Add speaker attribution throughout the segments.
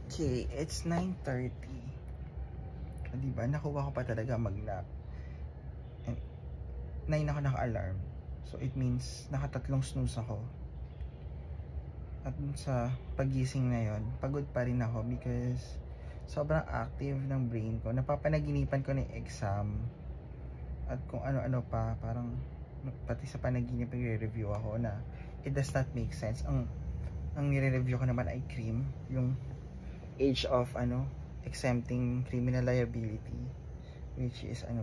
Speaker 1: Okay, it's 9:30. Diba, nakuha ko pa talaga mag-nap. 9 ako naka-alarm. So, it means nakatatlong snooze ako. At sa pagising na yon, pagod pa rin ako because sobrang active ng brain ko. Napapanaginipan ko ng exam. At kung ano-ano pa, parang pati sa panaginip nire-review ako na it does not make sense. Ang nire-review ko naman ay CRIM, yung age of exempting criminal liability, which is 15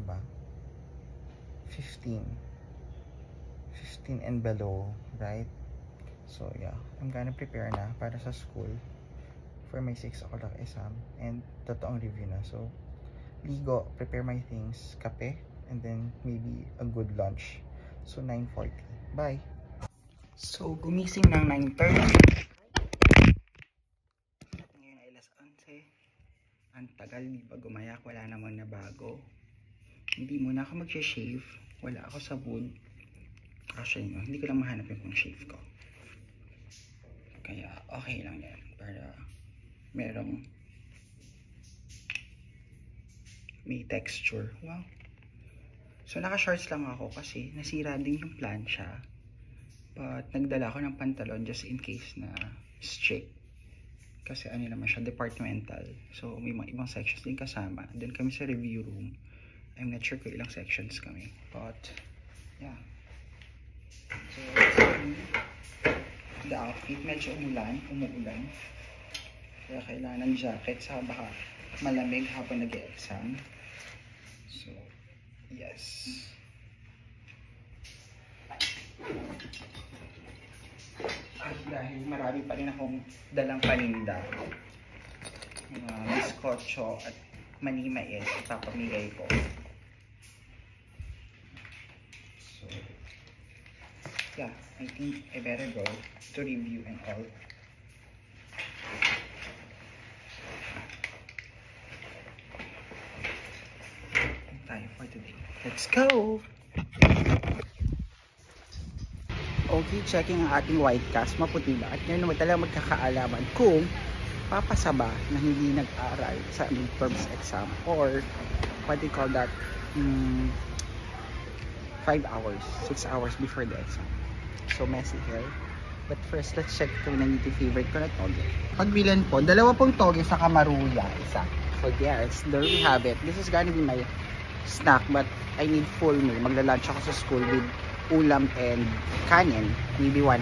Speaker 1: and below, right? So yeah, I'm gonna prepare na para sa school for my 6 o'clock exam and totoong review na. So ligo, prepare my things, kape, and then maybe a good lunch. So 9:40. Bye. So gumising ng 9:30. Ngayon ay alas 11. Ang tagal, di ba gumayak? Wala naman na bago. Hindi muna ako mag-shave. Wala ako sa mood. Actually, no, hindi ko lang mahanap yung pang shave ko. Kaya okay lang yan. Para may texture. Wow. So naka-shorts lang ako kasi nasira din yung plancha. But nagdala ako ng pantalon just in case na strict. Kasi naman siya, departmental. So may mga ibang sections din kasama. Doon kami sa review room. I'm not sure kung ilang sections kami. But yeah. So the outfit, medyo umuulan. Kaya kailangan ng jacket sa baka malamig habang nag-e-exam. So yes. At dahil marami pa rin akong dalang paninda, biskotso at mani-mais, ipapamigay ko. So yeah, I think I better go to review and all. Time for today. Let's go! Okay, checking ang ating white cast, maputi ba? At ngayon naman talaga magkakaalaman kung papasa ba na hindi nag-aral sa midterms exam or what do you call that, 5 hours, 6 hours before the exam. So messy here. But first, let's check kung nangiti favorite ko na toge. Pagbilan po, 2 pong toge sa Kamaruya, isa. So yes, there we have it. This is gonna be my snack, but I need full meal. Magla-lunch ako sa school with ulam and kanin, maybe 1.5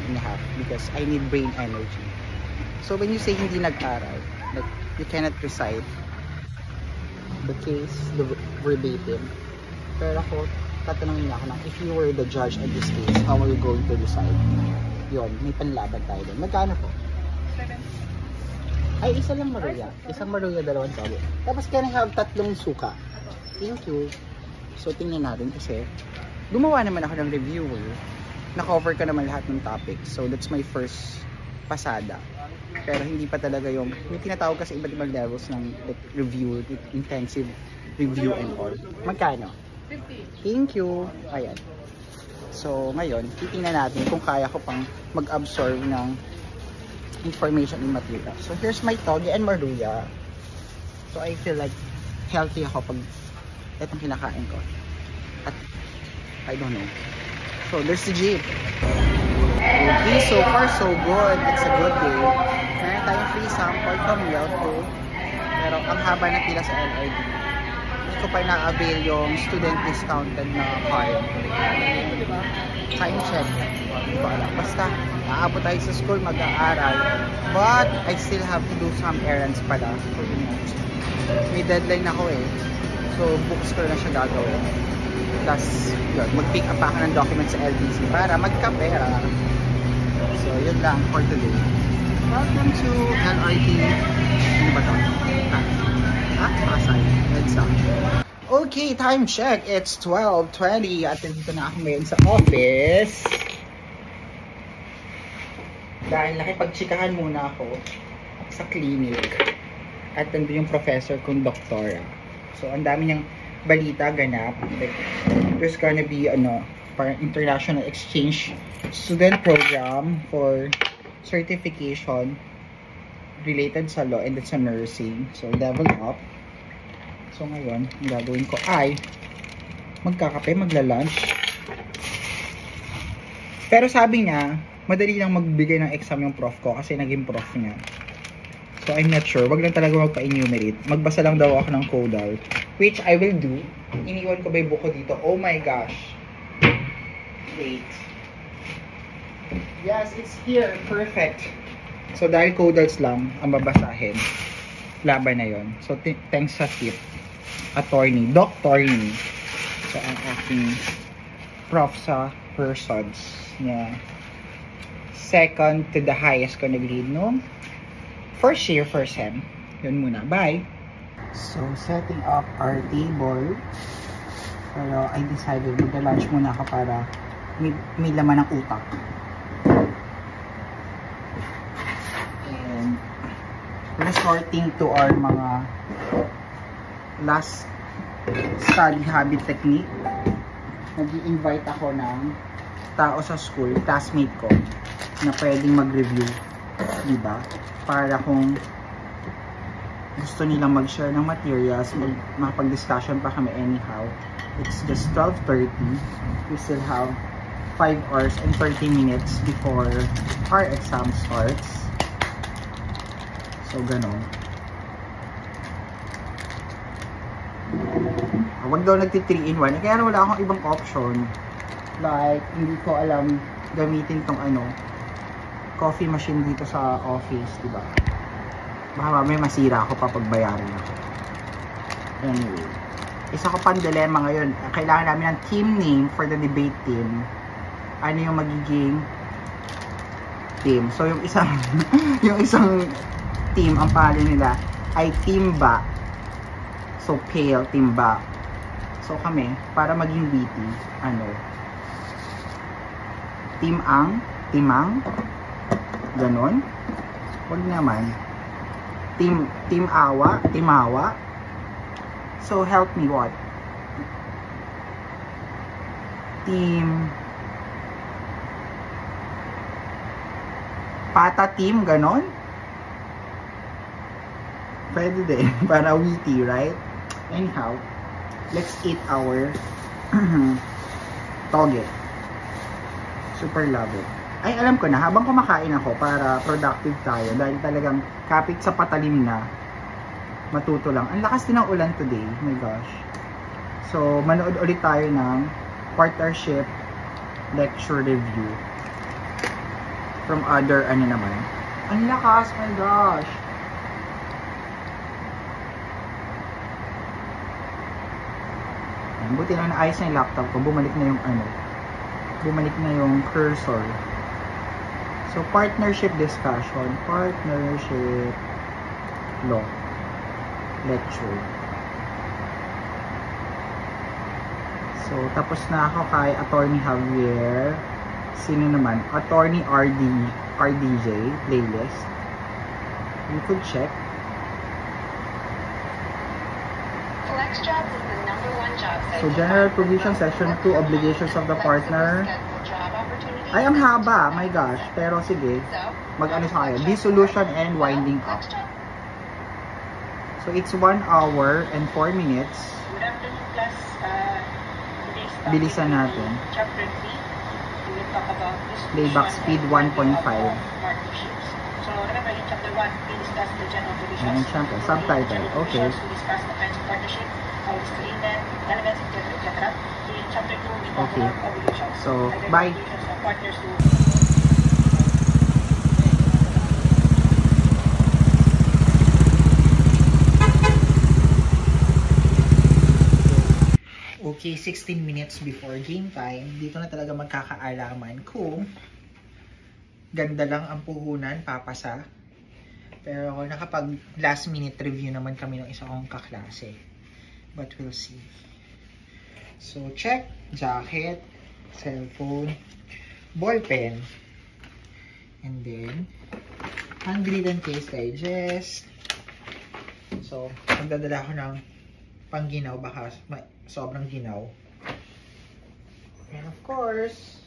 Speaker 1: because I need brain energy. So when you say hindi nag-aral, like you cannot recite the case, the verbatim. Pero ako, tatanungin niya ako na, if you were the judge of this case, how are you going to decide? Yun, may panlaban tayo din. Magkano po? 7. Ay, isa lang maruya. Isang maruya, 2 toge. Tapos can I have 3 suka? Thank you. So tingnan natin kasi gumawa naman ako ng reviewer. Na-cover ko naman lahat ng topics. So that's my first pasada. Pero hindi pa talaga yung tinatawag kasi iba't ibang levels ng like, review, intensive review and all. Magkano? 50. Thank you. Ayan. So ngayon, titingnan natin kung kaya ko pang mag-absorb ng information and material. So here's my toge and maruya. So I feel like healthy ako pag itong kinakain ko. At I don't know. So there's the jeep. Okay, so far so good. It's a good day. Meron tayong free sample from Yelpo. Pero ang haba na pila sa LRT. Hindi ko pa na-avail yung student discounted na card. Time check. Hindi ko alam. Basta, aabot tayo sa school, mag-aaral. But, I still have to do some errands pala. So, may deadline ako eh. So, books ko na siya gagawin. Tapos, yun, mag-pick up ako ng documents sa LTC para magkapera. So, yun lang for today. Welcome to LRT. Ano ba ito? Pasay. EDSA. Okay, time check. It's 12:20 at dito na ako ngayon sa office. Dahil nakipagtsikahan muna ako sa clinic. At nandun yung professor kong doktora. So, ang dami niyang balita ganap. Like, there's gonna be parang international exchange student program for certification related sa law and sa nursing. So, level up. So, ngayon, ang gagawin ko ay magkakape, magla-lunch. Pero sabi niya, madali lang magbigay ng exam yung prof ko kasi naging prof niya. So, I'm not sure. Wag lang talaga magpa-enumerate. Magbasa lang daw ako ng codal. Which I will do. Iniwan ko ba yung book ko dito? Oh my gosh. Wait. Yes, it's here. Perfect. So, dahil codals lang ang babasahin, laban na yon. So, thanks sa tip. Attorney. Doctorney. So, ang aking prof sa persons niya. Second to the highest ko nag-lead no? First year, first sem. Yun muna. Bye! So, setting up our table. Pero I decided mag-lunch muna ako para may laman ng utak. And resorting to our mga last study habit technique. Nag-i-invite ako ng tao sa school, classmate ko, na pwedeng mag-review. Diba? Para kung gusto nilang mag-share ng materials, makapag-discussion pa kami anyhow. It's just 12:30. We still have 5 hours and 30 minutes before our exam starts. So, ganon. Wag daw nagti 3-in-1. Kaya wala akong ibang option. Like, hindi ko alam gamitin tong coffee machine dito sa office, diba? Baka mamaya masira ako kapag bayaran ako. Anyway, isa ko pang dilemma ngayon. Kailangan namin ng team name for the debate team. Ano yung magiging team? So, yung isang yung isang team, ang pangalan nila ay Timba. So, pale, Timba. So, kami, para maging witty, Timang, ganon. Huwag naman. Timawa. So, help me what? Patatim, ganon. Pwede din, para witty, right? Anyhow, let's eat our toge. Super love it. Ay, alam ko na, habang kumakain ako para productive tayo, dahil talagang kapit sa patalim na, matuto lang. Ang lakas din ng ulan today, oh my gosh. So, manood ulit tayo ng partnership lecture review from other, naman. Ang lakas, my gosh. Buti lang naayos na yung laptop ko, bumalik na yung cursor. So, partnership discussion, partnership law lecture. So, tapos na ako kay Attorney Javier. Sino naman? Attorney RDJ playlist. You could check. So, general provision, section 2, obligations of the partner. Ay, ang haba, my gosh. Pero sige, mag-ano sa kayo. Dissolution and winding up. So, it's 1 hour and 4 minutes. Bilisan natin. Playback speed 1.5. So, remember, in chapter 1, we discussed the general provisions. And syempre, subtitle. Okay. Okay. So, bye. Okay, 16 minutes before game time. Dito na talaga magkakaalaman kung ganda lang ang puhunan, papasa. Pero nakapag last minute review naman kami ng isa kong kaklase. But we'll see. So, check. Jacket, cellphone, ballpen, and then handwritten case digest. So, magdadala ako ng pangginaw, baka sobrang ginaw. And of course,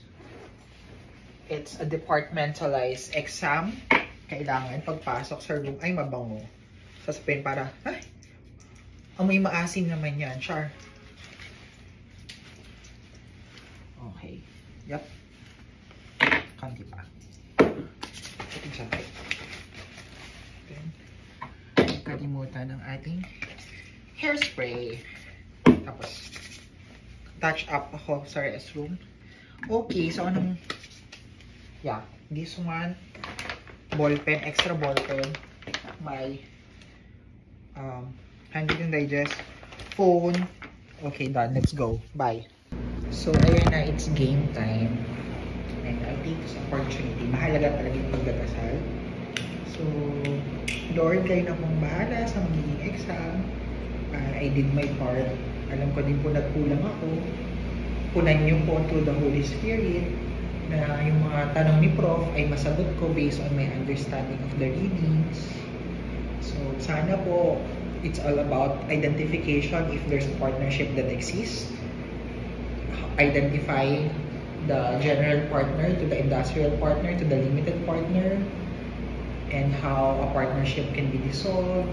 Speaker 1: it's a departmentalized exam.
Speaker 2: kailangan pagpasok sa room ay mabango. Sasabihin para, ay, amoy maasim naman yan, char. Okay. Yup. Kanti pa. Ito siya tayo. Then, kalimutan ng ating hairspray. Tapos, touch up ako sa restroom. Okay, so anong, yeah, this one, ballpen, extra ballpen, my handwritten digest, phone. Okay, done. Let's go. Bye. So, ayan na, it's game time. And I take this opportunity. Mahalaga talaga yung pagdadasal. So, Lord, kayo na pong bahala sa magiging exam. I did my part. Alam ko din po nagkulang ako. Punan niyo po through the Holy Spirit na yung mga tanong ni Prof ay masagot ko based on my understanding of the readings. So, sana po, it's all about identification if there's a partnership that exists. Identify the general partner to the industrial partner to the limited partner, and how a partnership can be dissolved,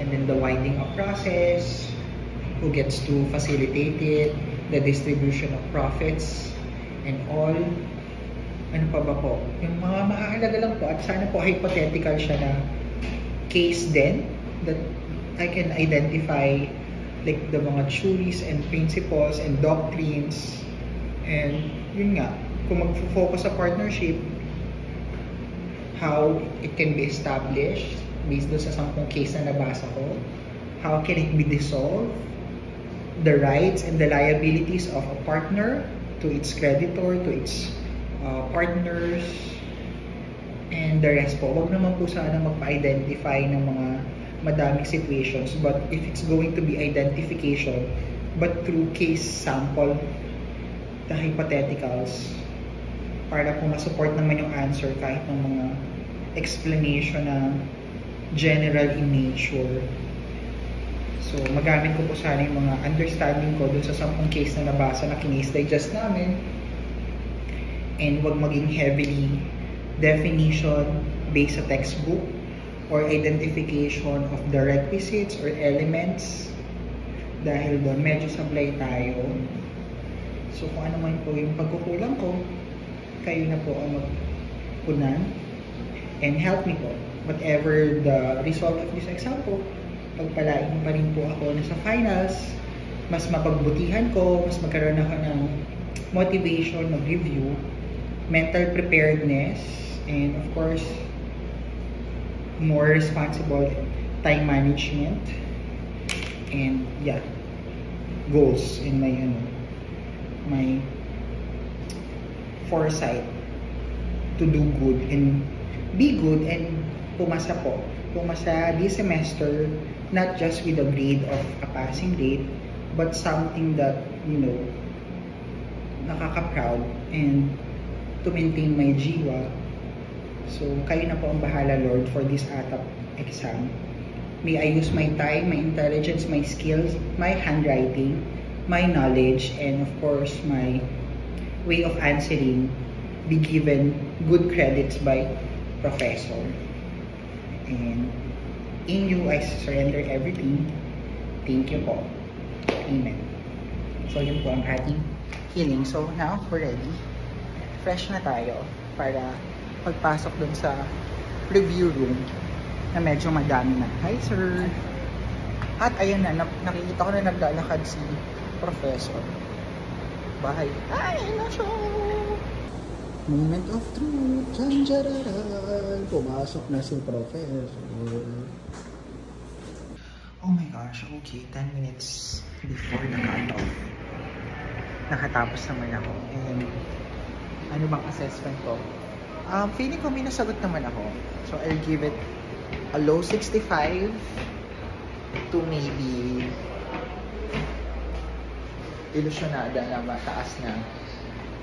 Speaker 2: and then the winding up process, who gets to facilitate it, the distribution of profits, and all. Ano pa ba po? Yung mga mahalaga lang po, at sana po hypothetical siya na case din, that I can identify like the mga theories and principles and doctrines, and yun nga, kung mag-focus sa partnership, how it can be established based doon sa 10 case na nabasa ko, how can it be dissolved, the rights and the liabilities of a partner to its creditor, to its partners, and the rest po. Huwag naman po sana magpa-identify ng mga madaming situations, but if it's going to be identification, but through case sample, the hypotheticals, para po masupport naman yung answer kahit ng mga explanation na general in nature. So, magamit ko po sana yung mga understanding ko dun sa 10 case na nabasa na kinase digest namin. And huwag maging heavily definition based sa textbook or identification of the requisites or elements. Dahil doon, medyo sablay tayo. So, kung ano man po yung pagkukulang ko, kayo na po ang magpunan. And help me po. Whatever the result of this exam po, pagpalain pa rin po ako na sa finals, mas mapagbutihan ko, mas magkaroon ako ng motivation, mag-review, mental preparedness, and of course, more responsible time management, and yeah, goals in my foresight to do good and be good and pumasa po. Pumasa this semester, not just with a grade of a passing grade, but something that, you know, nakaka-proud, and to maintain my jiwa. So, kayo na po ang bahala, Lord, for this ATAP exam. May I use my time, my intelligence, my skills, my handwriting, my knowledge, and of course, my way of answering be given good credits by professor. And in you, I surrender everything. Thank you po. Amen. So, yun po ang ating healing. So, now, we're ready. Fresh na tayo para pagpasok dun sa review room na medyo madami na. Hi, sir! At ayan na, nakikita ko na naglalakad si professor. Bahay. Ay, na siya! Moment of truth. Janjararan. Pumasok na si professor. Oh my gosh, okay. 10 minutes before the cut-off. Nakatapos naman ako. And ano bang assessment ko? Feeling ko may nasagot naman ako. So, I'll give it a low 65 to maybe ilusyonada na mataas na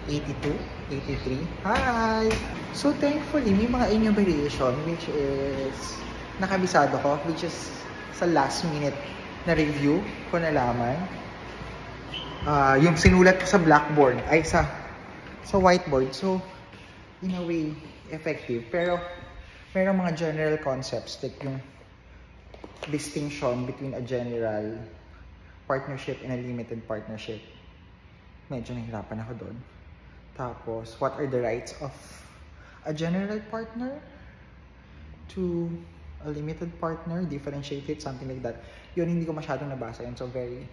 Speaker 2: 82, 83. Hi! So, thankfully, may mga enumeration which is nakabisado ko, which is sa last minute na review ko nalaman. Yung sinulat ko sa blackboard ay sa whiteboard. So, in a way, effective. Pero, Merong mga general concepts like yung distinction between a general partnership and a limited partnership. Medyo nahihirapan ako doon. Tapos, what are the rights of a general partner to a limited partner? Differentiate it, something like that. Yun, hindi ko masyadong nabasa yun. So, very,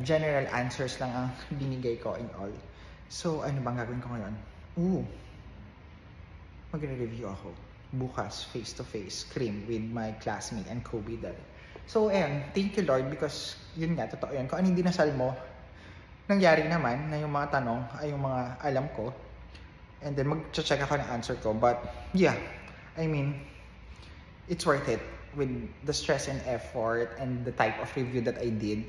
Speaker 2: general answers lang ang binigay ko in all. So, ano bang gagawin ko ngayon? Magre-review ako. Bukas, face-to-face, cream with my classmate and co-bidder. So, thank you Lord because yun nga, totoo yun. Kung ano yung dinasal mo, nangyari naman na yung mga tanong ay yung mga alam ko. And then, mag-check ako ng answer ko. But, yeah, I mean, it's worth it. With the stress and effort and the type of review that I did,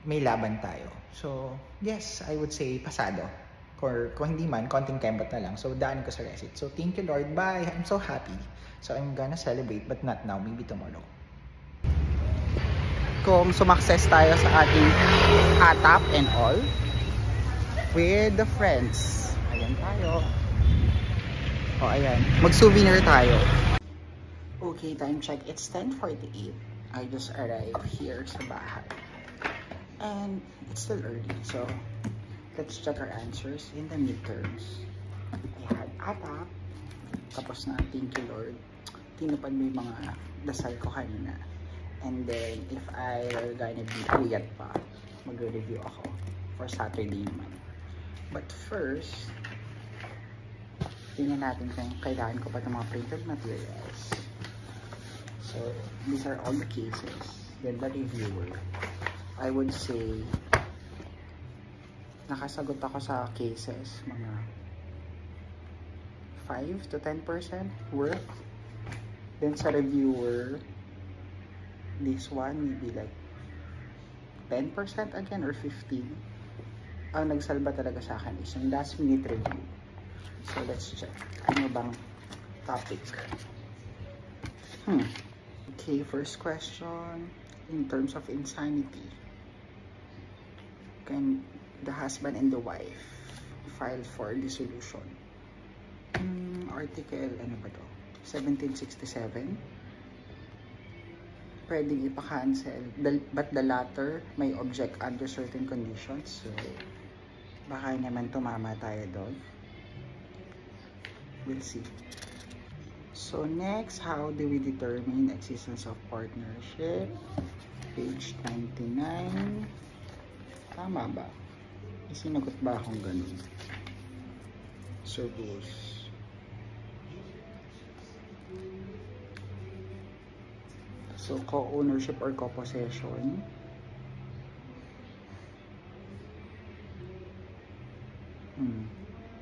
Speaker 2: may laban tayo. So, yes, I would say pasado. Or kung hindi man, konting kembot na lang. So, daan ko sa recit. So, thank you Lord. Bye! I'm so happy. So, I'm gonna celebrate but not now. Maybe tomorrow. Kung sumakses tayo sa ating atap and all with the friends. Ayan tayo. Ayan. Mag-souvenir tayo. Okay, time check. It's 10:48. I just arrived here sa bahay. And it's still early. So, let's check our answers in the midterms. I had atap. Tapos na, thank you Lord. Tinupad mo yung mga dasal ko kanina. And then, if I were gonna be puyat pa, magre-review ako for Saturday naman. But first, tingnan natin kung kailangan ko pa ng mga printed materials. So, these are all the cases. Then, the reviewer. I would say, nakasagot ako sa cases, mga 5 to 10% worth. Then sa reviewer, this one maybe like 10% again or 15%. Ang nagsalba talaga sa akin is yung last minute review. So let's check. Ano bang topic? Okay, first question. In terms of insanity, can the husband and the wife filed for dissolution? Article, ano ba to? 1767. Pwedeng ipa-cancel, but the latter may object under certain conditions. So, baka naman tumama tayo doon. We'll see. So, next, how do we determine existence of partnership? Page 99. Tama ba? Sinagot ba akong ganun? Suppose. So, co-ownership or co-possession.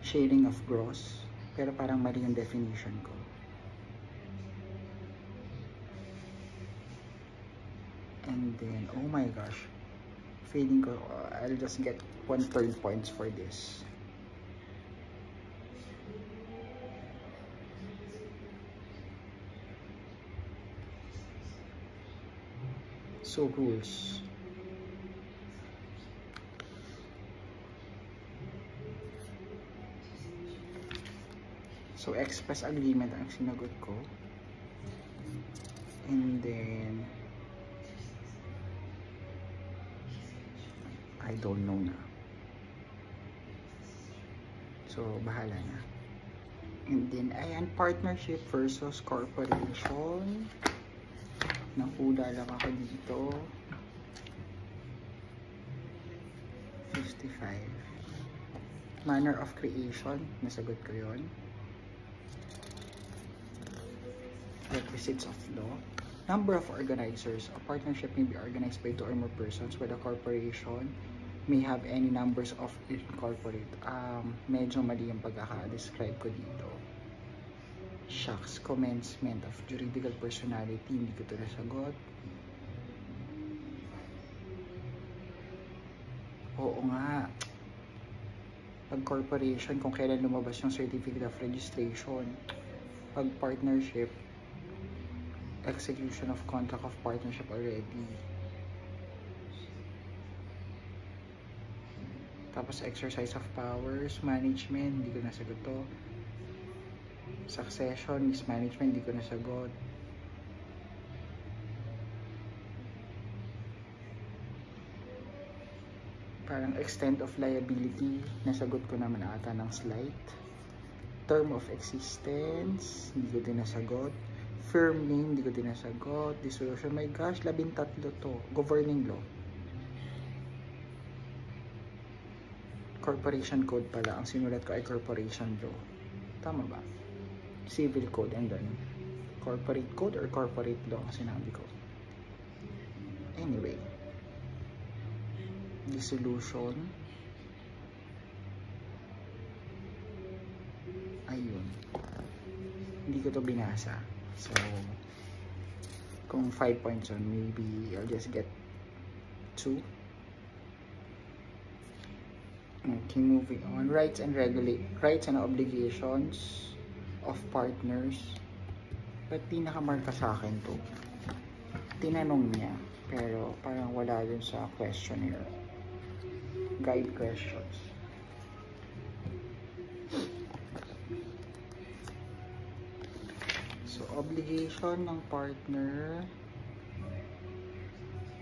Speaker 2: Sharing of gross. Pero parang mali yung definition ko. And then, oh my gosh. Feeling ko, I'll just get 1/3 points for this. So, rules. So, express agreement ang sinagot ko. And then, I don't know na. So, bahala na. And then, ayan, partnership versus corporation. Nakula lang ako dito. 55. Manner of creation. Nasagot ko yun. Requisites of law. Number of organizers. A partnership may be organized by 2 or more persons, with a corporation may have any numbers of incorporate. Medyo mali yung pagkaka-describe ko dito. Shucks. Commencement of juridical personality. Hindi ko ito nasagot. Oo nga. Pag corporation, kung kailan lumabas yung certificate of registration. Pag partnership, execution of contract of partnership already. Tapos exercise of powers, management, hindi ko nasagot to.
Speaker 1: Succession, mismanagement, hindi ko nasagot. Parang extent of liability, nasagot ko naman ata ng slight. Term of existence, hindi ko din nasagot. Firm name, hindi ko din nasagot. Dissolution, my gosh, 13 to. Governing law. Corporation code pala. Ang sinulat ko ay corporation law. Tama ba? Civil code and then corporate code or corporate law ang sinabi ko. Anyway. Dissolution. Ayun. Hindi ko to binasa. So, kung 5 points on, maybe I'll just get 2. Okay, moving on. Rights and obligations of partners. Ba't di nakamarka sa akin to? Tinanong niya, pero parang wala dun sa questionnaire. Guide questions. So, obligation ng partner.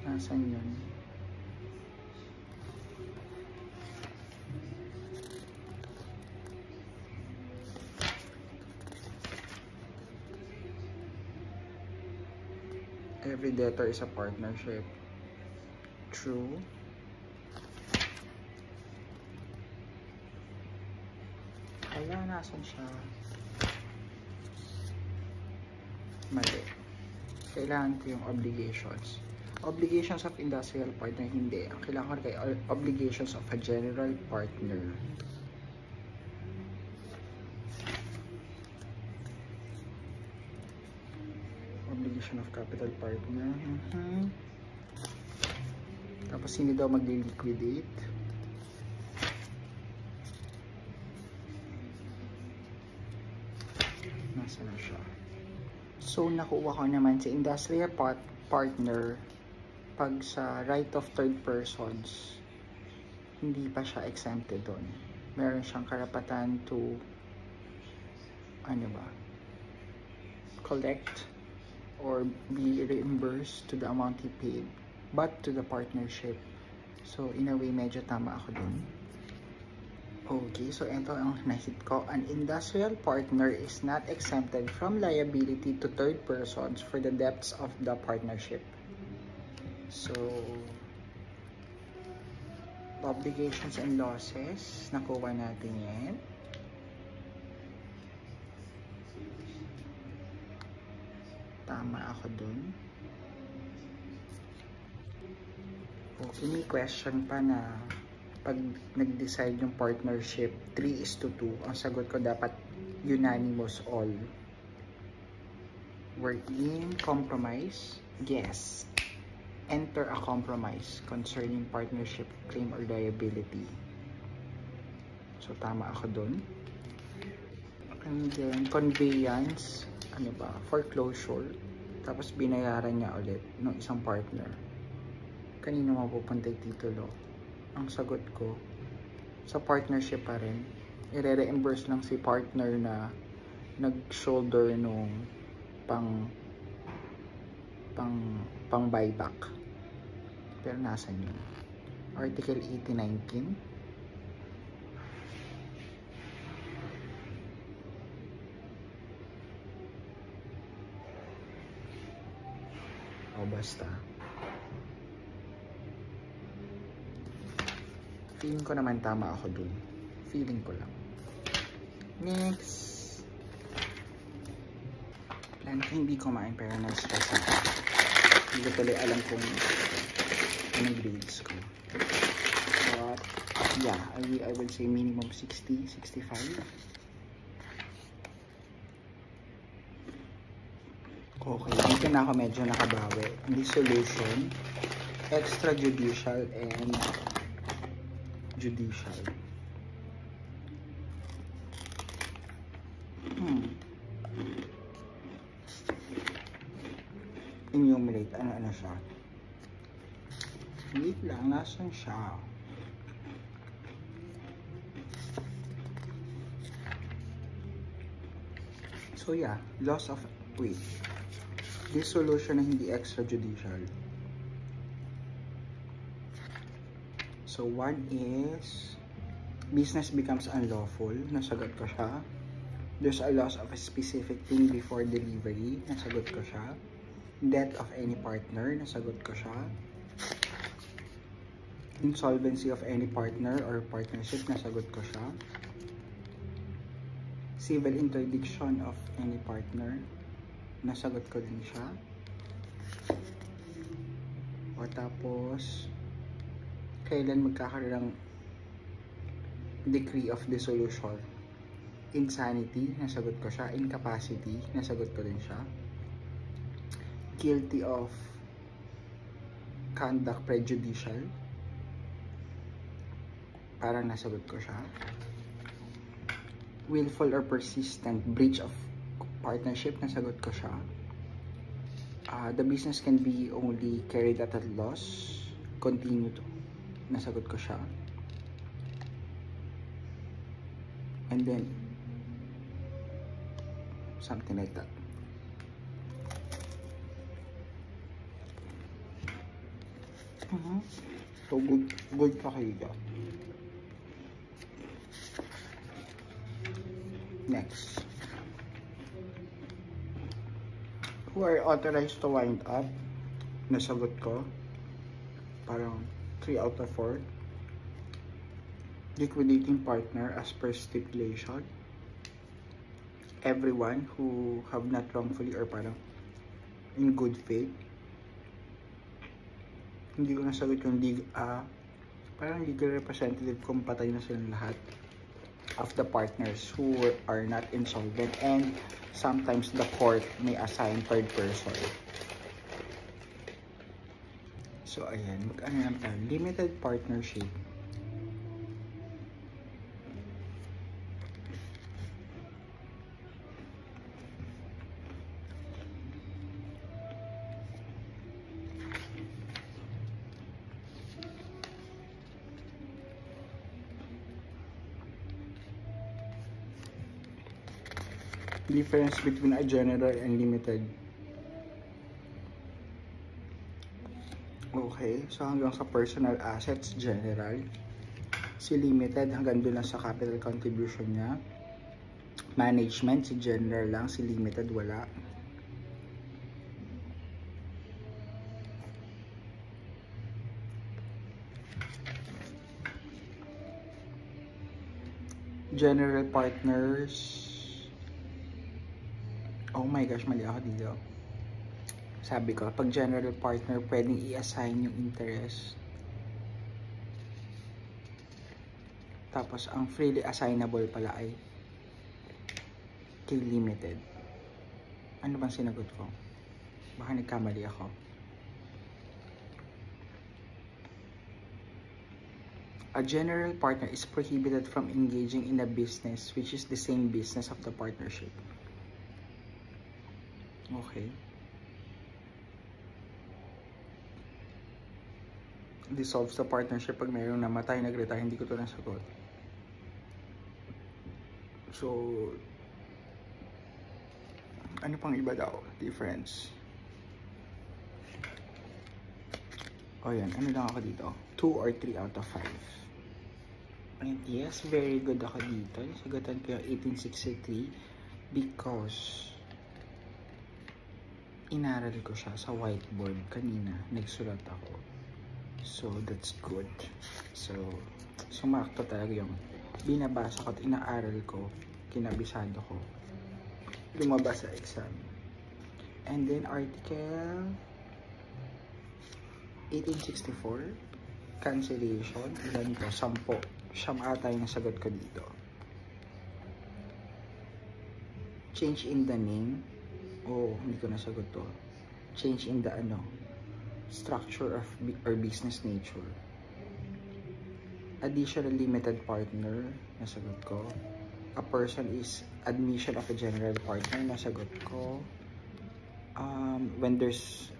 Speaker 1: Nasaan yun? Every debtor is a partnership. True. Wala, nasan siya? Mali. Kailangan ko yung obligations. Obligations of industrial partner, hindi. Ang kailangan ko kay obligations of a general partner. Obligation of capital partner. Tapos hindi daw mag-liquidate. Nasa na siya? So, nakuha ko naman si industrial partner pag sa right of third persons, hindi pa siya exempted doon. Meron siyang karapatan to, ano ba, collect or be reimbursed to the amount he paid, but to the partnership. So, in a way, medyo tama ako dun. Okay, so ito ang nahit ko. An industrial partner is not exempted from liability to third persons for the debts of the partnership. So, obligations and losses, nakuha natin yan. Tama ako dun. Okay, may question pa na pag nag-decide yung partnership 3:2, ang sagot ko dapat unanimous all. We're in compromise. Yes. Enter a compromise concerning partnership claim or liability. So, tama ako dun. And then, conveyance, ano ba, foreclosure. Tapos, binayaran niya ulit ng isang partner. Kanino mapupunta yung titulo? Ang sagot ko, sa partnership pa rin. I-reimburse lang si partner na nag-shoulder nung pang buyback. Pero nasan yun? Article 8019. O basta. Feeling ko naman tama ako dun. Feeling ko lang. Next. Plan ko hindi kumain pero na-stress ako. Hindi ko tuloy alam kung anong grades ko. But, yeah, I will say minimum 60, 65. Okay, dito na ako medyo nakabawi. Dissolution, extrajudicial, and judicial. Enumerate, ano siya? Wait lang, nasan siya? So yeah, loss of, wait, dissolution na hindi extrajudicial. So one is business becomes unlawful, nasagot ko siya. There's a loss of a specific thing before delivery, nasagot ko siya. Death of any partner, nasagot ko siya. Insolvency of any partner or partnership, nasagot ko siya. Civil interdiction of any partner, nasagot ko din siya. O tapos, kailan magkakaroon ng decree of dissolution? Insanity, nasagot ko siya. Incapacity, nasagot ko din siya. Guilty of conduct prejudicial, parang nasagot ko siya. Willful or persistent breach of partnership, nasagot ko siya. The business can be only carried out at loss, continue to, nasagot ko siya. And then something like that. So good ka kayo. Next, who are authorized to wind up, nasagot ko, parang 3 out of 4. Liquidating partner as per stipulation, everyone who have not wrongfully or parang in good faith. Hindi ko nasagot yung parang legal representative kung patay na silang lahat of the partners who are not insolvent, and sometimes the court may assign third person. So ayan, mag-ano lang tayo, limited partnership. Difference between a general and limited. Okay, so hanggang sa personal assets, general. Si limited, hanggang doon lang sa capital contribution niya. Management, si general lang, si limited wala. General partners. Oh my gosh, mali ako dito. Sabi ko, pag general partner, pwedeng i-assign yung interest. Tapos, ang freely assignable pala ay kay limited. Ano bang sinagot ko? Baka nagkamali ako. A general partner is prohibited from engaging in a business which is the same business of the partnership. Okay. Dissolves the partnership pag mayroong namatay, nag-retire, hindi ko ito nasagot. So, ano pang iba daw? Difference. O yan, ano lang ako dito? 2 or 3 out of 5. And yes, very good ako dito. Sagutan ko yung 1863 because inaral ko siya sa whiteboard kanina. Nagsulat ako. So, that's good. So, sumakto talaga yung binabasa ko at inaaral ko. Kinabisado ko. Lumabas sa exam. And then, article 1864. Cancellation. Ilan ito? 10. Siyam ata yung nasagot ko dito. Change in the name. Oh, hindi ko nasagot to. Change in the structure of or business nature. Additional limited partner, nasagot ko. A person is admission of a general partner, nasagot ko. When there's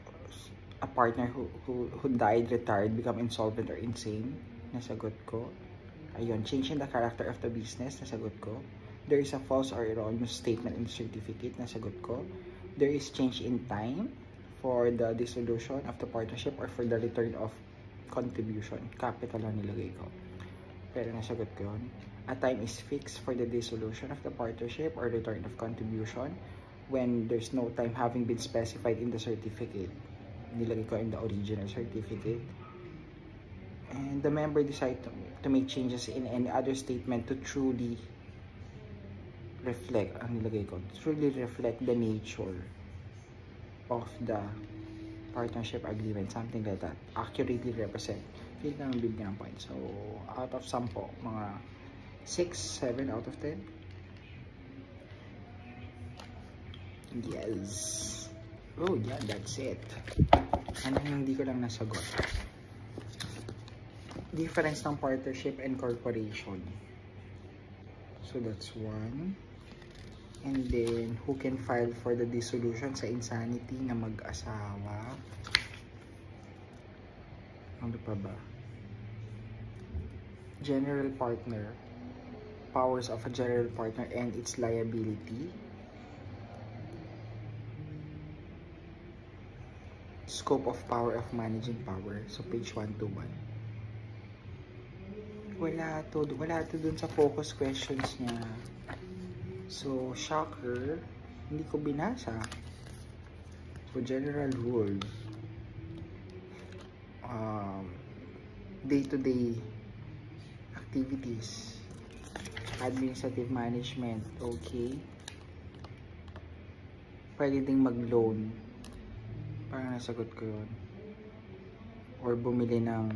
Speaker 1: a partner who died, retired, become insolvent or insane, nasagot ko. Ayun, change in the character of the business, nasagot ko. There is a false or erroneous statement in the certificate. Nasagot ko. There is change in time for the dissolution of the partnership or for the return of contribution. Capital lang nilagay ko. Pero nasagot ko yun. A time is fixed for the dissolution of the partnership or return of contribution when there's no time having been specified in the certificate. Nilagay ko in the original certificate. And the member decide to make changes in any other statement to truly reflect, ang nilagay ko, truly reflect the nature of the partnership agreement, something like that. Accurately represent. Feel naman bibigyan ng point. So, out of 10, mga 6, 7 out of 10. Yes. Oh, yeah, that's it. Ano yung hindi ko lang nasagot? Difference ng partnership and corporation. So, that's 1. And then, who can file for the dissolution sa insanity na mag-asawa? Ano pa ba? General partner. Powers of a general partner and its liability. Scope of power of managing power. So, page 121. Wala to dun sa focus questions niya. So, shocker, hindi ko binasa. So, general rule. Day-to-day activities. Administrative management. Okay. Pwede ding mag-loan. Parang nasagot ko yun. Or bumili ng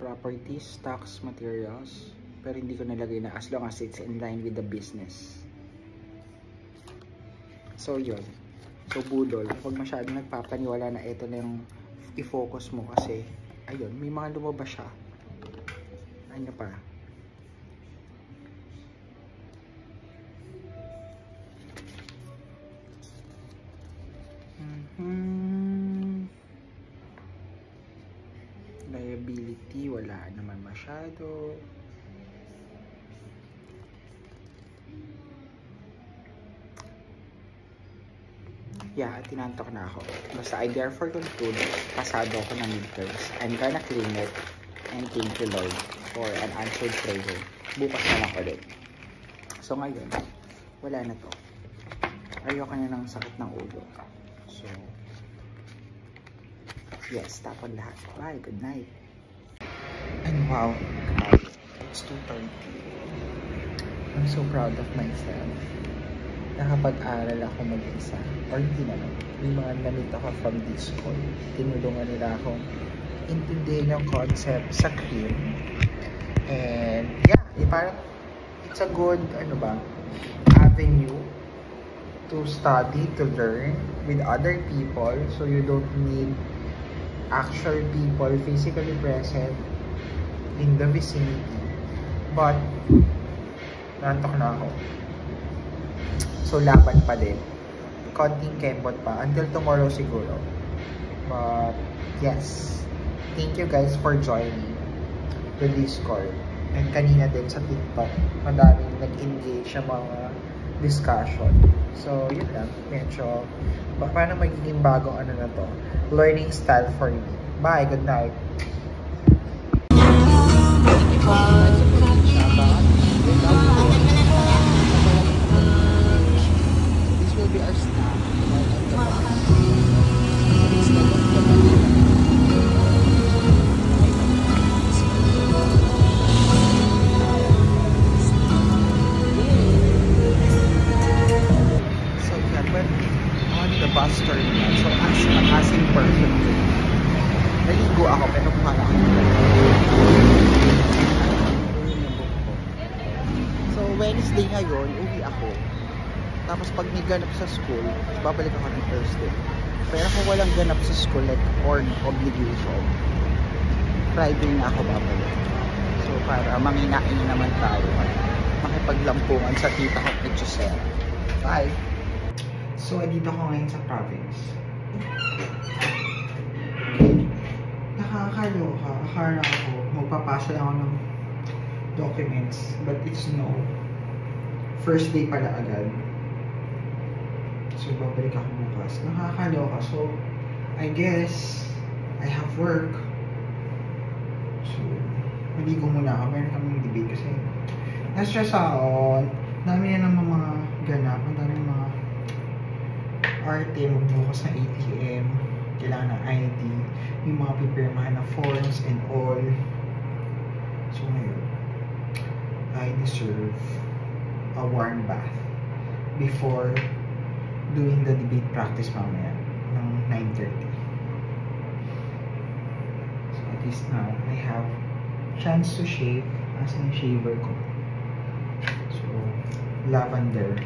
Speaker 1: properties, stocks, materials. Pero hindi ko nalagay na as long as it's in line with the business. So, yun. So, budol. Huwag masyadong nagpapaniwala na ito na yung i-focus mo kasi, ayun, may mga lumabas siya. Ano pa? Liability, wala naman masyado. Yeah, tinantok na ako. Basta I therefore conclude, pasado ako ng midterms. I'm gonna clean it and thank you Lord for an answered prayer. Bukas na lang ulit. So ngayon, wala na to. Ayoko na ng sakit ng ulo. So, yes, tapon lahat. Bye, good night. And wow, it's 2:30. I'm so proud of myself. Nakapag-aral ako mag-isa. Or hindi naman. May mga namit ako from Discord. Tinulungan nila akong intindihin yung concept sa cream. And yeah, parang it's a good, avenue to study, to learn with other people. So you don't need actual people physically present in the vicinity. But, nantok na ako. So, laban pa din. Konting kembot pa. Until tomorrow siguro. But, yes. Thank you guys for joining the Discord. And kanina din sa TikTok, madaming nag-engage sa mga discussion. So, yun lang. Medyo, paano magiging bagong na to? Learning style for me. Bye. Good night. This will be our staff. Bus terminal. So, as in person, naligo ako, pero para ako. So, Wednesday ngayon, uwi ako. Tapos, pag may ganap sa school, babalik ako ng Thursday. Pero kung walang ganap sa school, like, or obligation, Friday na ako babalik. So, para manginain naman tayo. Makipaglampungan sa tita ko kay Giselle. Bye! So, dito ako ngayon sa province. Nakakaloka. Akala ko, magpapasa ako ng documents. But it's no.
Speaker 2: First day pala agad. So, babalik ako bukas. Nakakaloka. So, I guess, I have work. So, maligo muna ako. Meron kaming debate kasi na-stress ako. Dami na naman mga ganap. Ang dami mga arte. Magbukas na ATM. Kailangan ng ID. May mga pipirmahan na forms and all. So, ngayon, I deserve a warm bath before doing the debate practice mamaya ng 9:30. So at least now, I have chance to shave. Asan yung shaver ko? So, lavender.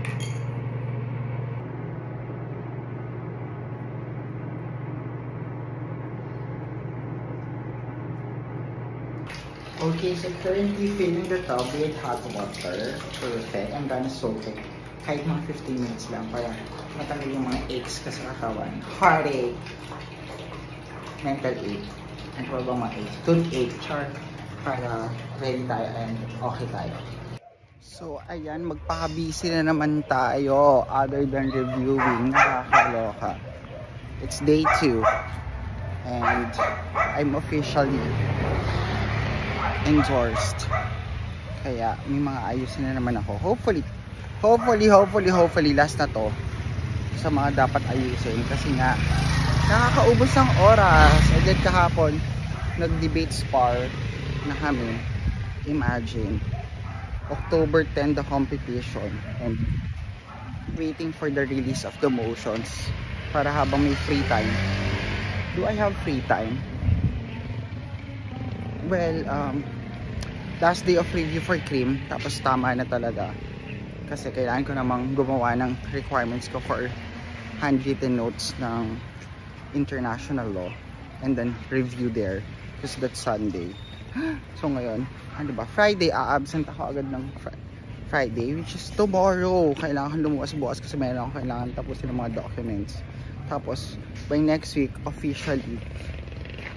Speaker 2: Okay, so currently filling the tub with hot water. Perfect. I'm gonna soak it. Kahit mga 15 minutes lang para matanggal yung mga aches ka sa katawan. Heartache. Mental ache. Ano pa bang mga aches? Toothache. Char. Para ready tayo and okay tayo. So, ayan. Magpaka-busy na naman tayo. Other than reviewing. Nakakaloka. It's day 2. And I'm officially endorsed. Kaya may mga ayusin na naman ako. Hopefully last na to sa mga dapat ayusin kasi nga nakakaubos ang oras. And then kahapon nag-debate spar na kami. Imagine October 10 the competition and waiting for the release of the motions para habang may free time. Do I have free time? Well, last day of review for Cream, tapos tama na talaga. Kasi kailangan ko namang gumawa ng requirements ko for handwritten notes ng international law. And then review there. Kasi that's Sunday. So ngayon, ano ba? Friday, a-absent ako agad ng Friday, which is tomorrow. Kailangan lumuwas bukas kasi mayroon akong kailangan tapusin ng mga documents. Tapos, by next week, officially,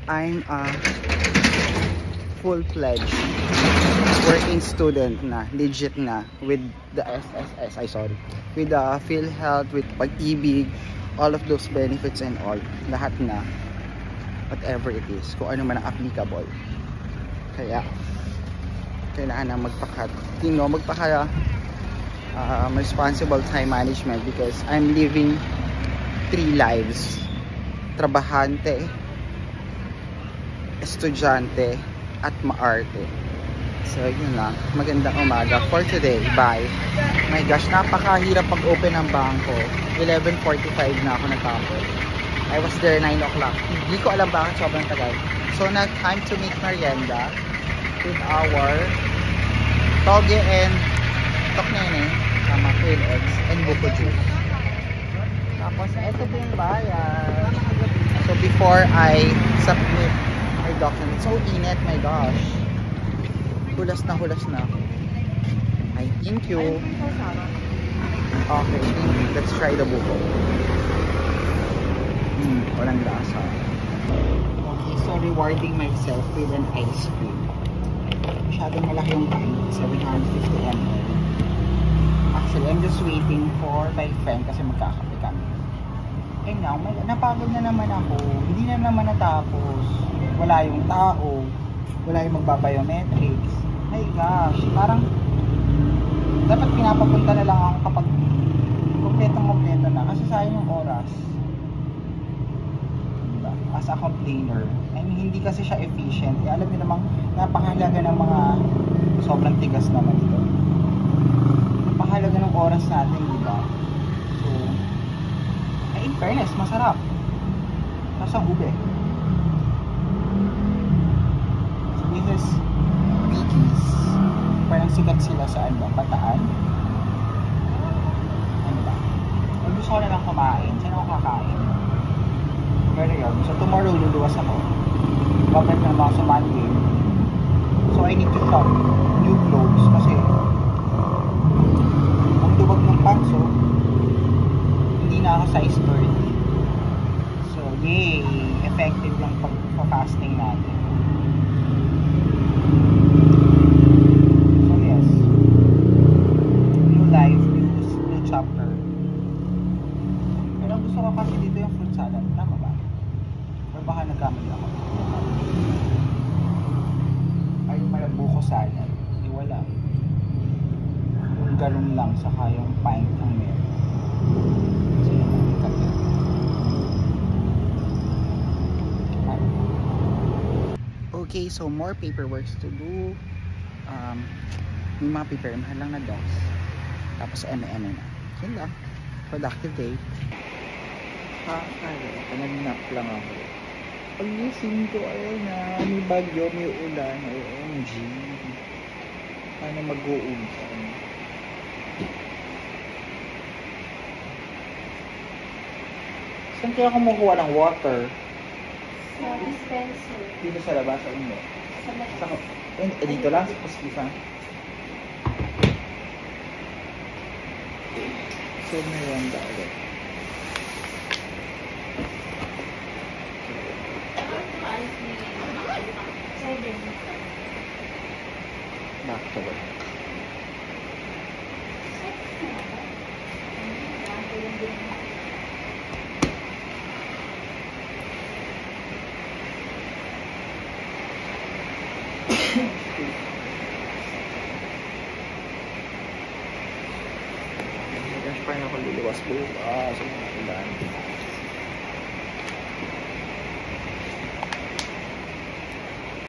Speaker 2: I'm a full-fledged working student na, legit na, with the SSS, with the PhilHealth, with Pag-ibig, all of those benefits and all, lahat na, whatever it is, kung ano man ang applicable. Kaya, kailangan na responsible time management because I'm living 3 lives. Trabahante, estudyante, at maarte. So yun lang, magandang umaga for today. Bye. My gosh, napakahirap pag-open ng bangko. 11:45 na ako natapos. I was there 9 o'clock. Hindi ko alam bakit sobrang tagal. So na time to make merienda with our toge and toknene, quail eggs and buko juice. Tapos ito po yung bayan. So before I submit my document, so init, my gosh. Hulas na ako. Ay, thank you. Okay, let's try the buko. Walang lasa. Okay, so rewarding myself with an ice cream. Masyadong malaki yung pint, 750 ml. Actually, I'm just waiting for my friend kasi magkakape kami. And now, napagod na naman ako. Hindi na naman natapos. Wala yung tao. Wala yung magbabiometrics. My gosh, parang dapat pinapapunta na lang ako kapag kompleto na. Kasi sayang yung oras. Diba? As a complainer. I mean, hindi kasi siya efficient. Alam niyo namang napakahalaga ng mga sobrang tigas naman ito. Napakahalaga ng oras natin, diba? So, in fairness, masarap. Nasa ube. So, this is Biggies. Parang sikat sila sa ano, Bataan. Ano ba? Kung gusto ko na lang kumain, saan ako kakain? Pero yun, so tomorrow luluwas ako. Babalik na naman ako sa Monday. So I need to shop new clothes kasi ang tubag ng pantso, hindi na ako size 30. So yay! Effective yung pag-fasting natin. So yes, new life
Speaker 1: salad. Eh, wala. Yung galon lang, saka yung pint ang meron. So, yun ang kape. Okay, so more paperwork to do. May mga pipirmahan lang na docs. Tapos M&M na. Yun lang. Productive day. Nag-nap lang ako. Pag-gising ko, ayun na, may bagyo, may ulan, OMG. Paano mag-uulan? Saan kaya kumukuha ng water?
Speaker 3: Sa dispenser.
Speaker 1: Dito sa labas, o hindi?
Speaker 3: Sa
Speaker 1: Sa, dito lang, sa Paskisan. So, merienda ulit. Back to work. Gosh, paano ako liliwas bukas? Ulan.